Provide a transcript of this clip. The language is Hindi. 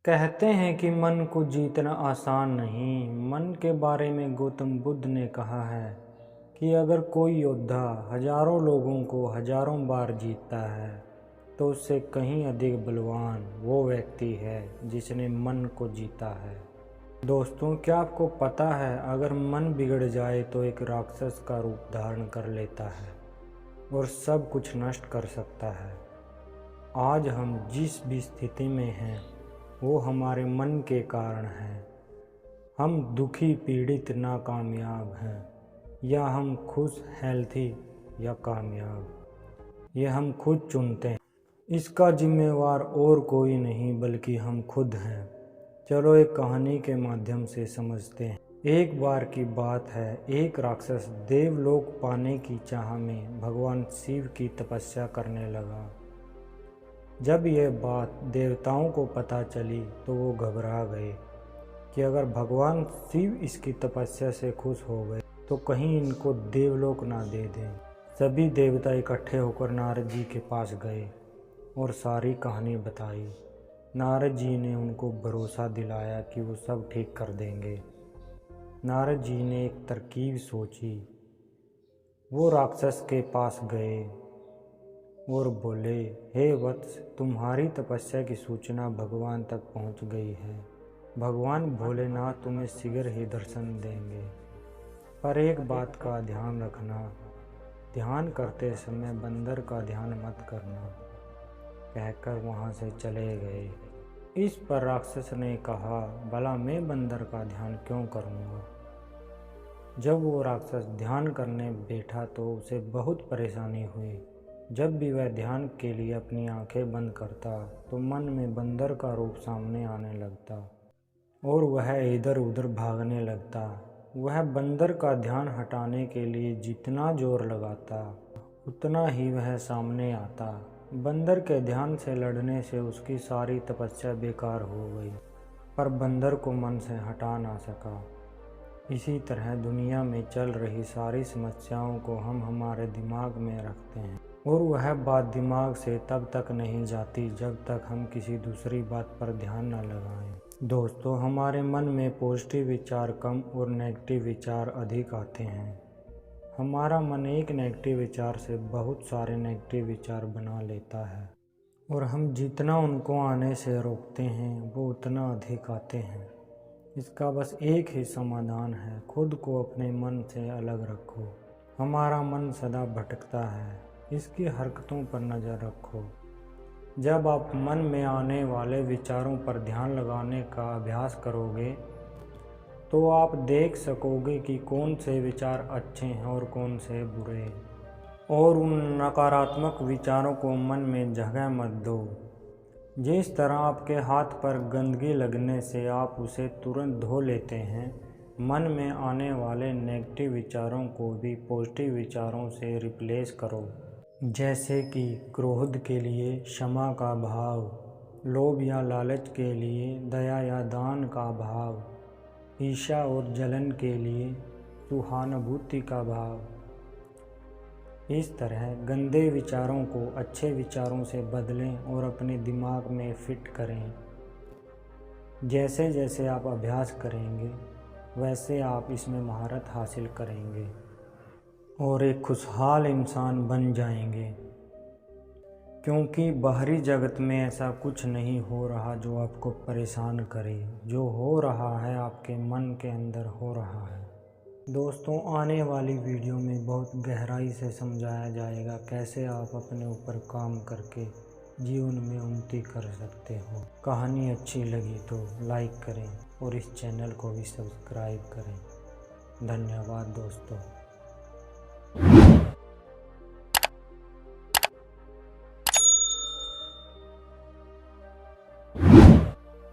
कहते हैं कि मन को जीतना आसान नहीं। मन के बारे में गौतम बुद्ध ने कहा है कि अगर कोई योद्धा हजारों लोगों को हजारों बार जीतता है तो उससे कहीं अधिक बलवान वो व्यक्ति है जिसने मन को जीता है। दोस्तों, क्या आपको पता है अगर मन बिगड़ जाए तो एक राक्षस का रूप धारण कर लेता है और सब कुछ नष्ट कर सकता है। आज हम जिस भी स्थिति में हैं वो हमारे मन के कारण है। हम दुखी, पीड़ित, नाकामयाब हैं या हम खुश, हेल्थी या कामयाब, ये हम खुद चुनते हैं। इसका जिम्मेवार और कोई नहीं बल्कि हम खुद हैं। चलो एक कहानी के माध्यम से समझते हैं। एक बार की बात है, एक राक्षस देवलोक पाने की चाह में भगवान शिव की तपस्या करने लगा। जब यह बात देवताओं को पता चली तो वो घबरा गए कि अगर भगवान शिव इसकी तपस्या से खुश हो गए तो कहीं इनको देवलोक ना दे दें। सभी देवता इकट्ठे होकर नारद जी के पास गए और सारी कहानी बताई। नारद जी ने उनको भरोसा दिलाया कि वो सब ठीक कर देंगे। नारद जी ने एक तरकीब सोची। वो राक्षस के पास गए और बोले, हे वत्स, तुम्हारी तपस्या की सूचना भगवान तक पहुंच गई है। भगवान भोलेनाथ तुम्हें शीघ्र ही दर्शन देंगे, पर एक बात का ध्यान रखना, ध्यान करते समय बंदर का ध्यान मत करना। कहकर वहां से चले गए। इस पर राक्षस ने कहा, भला मैं बंदर का ध्यान क्यों करूँगा। जब वो राक्षस ध्यान करने बैठा तो उसे बहुत परेशानी हुई। जब भी वह ध्यान के लिए अपनी आंखें बंद करता तो मन में बंदर का रूप सामने आने लगता और वह इधर उधर भागने लगता। वह बंदर का ध्यान हटाने के लिए जितना जोर लगाता उतना ही वह सामने आता। बंदर के ध्यान से लड़ने से उसकी सारी तपस्या बेकार हो गई, पर बंदर को मन से हटा ना सका। इसी तरह दुनिया में चल रही सारी समस्याओं को हम हमारे दिमाग में रखते हैं और वह बात दिमाग से तब तक नहीं जाती जब तक हम किसी दूसरी बात पर ध्यान न लगाएं। दोस्तों, हमारे मन में पॉजिटिव विचार कम और नेगेटिव विचार अधिक आते हैं। हमारा मन एक नेगेटिव विचार से बहुत सारे नेगेटिव विचार बना लेता है और हम जितना उनको आने से रोकते हैं वो उतना अधिक आते हैं। इसका बस एक ही समाधान है, खुद को अपने मन से अलग रखो। हमारा मन सदा भटकता है, इसकी हरकतों पर नज़र रखो। जब आप मन में आने वाले विचारों पर ध्यान लगाने का अभ्यास करोगे तो आप देख सकोगे कि कौन से विचार अच्छे हैं और कौन से बुरे, और उन नकारात्मक विचारों को मन में जगह मत दो। जिस तरह आपके हाथ पर गंदगी लगने से आप उसे तुरंत धो लेते हैं, मन में आने वाले नेगेटिव विचारों को भी पॉजिटिव विचारों से रिप्लेस करो। जैसे कि क्रोध के लिए क्षमा का भाव, लोभ या लालच के लिए दया या दान का भाव, ईर्ष्या और जलन के लिए सहानुभूति का भाव। इस तरह गंदे विचारों को अच्छे विचारों से बदलें और अपने दिमाग में फिट करें। जैसे जैसे आप अभ्यास करेंगे वैसे आप इसमें महारत हासिल करेंगे और एक खुशहाल इंसान बन जाएंगे, क्योंकि बाहरी जगत में ऐसा कुछ नहीं हो रहा जो आपको परेशान करे। जो हो रहा है आपके मन के अंदर हो रहा है। दोस्तों, आने वाली वीडियो में बहुत गहराई से समझाया जाएगा कैसे आप अपने ऊपर काम करके जीवन में उन्नति कर सकते हो। कहानी अच्छी लगी तो लाइक करें और इस चैनल को भी सब्सक्राइब करें। धन्यवाद दोस्तों।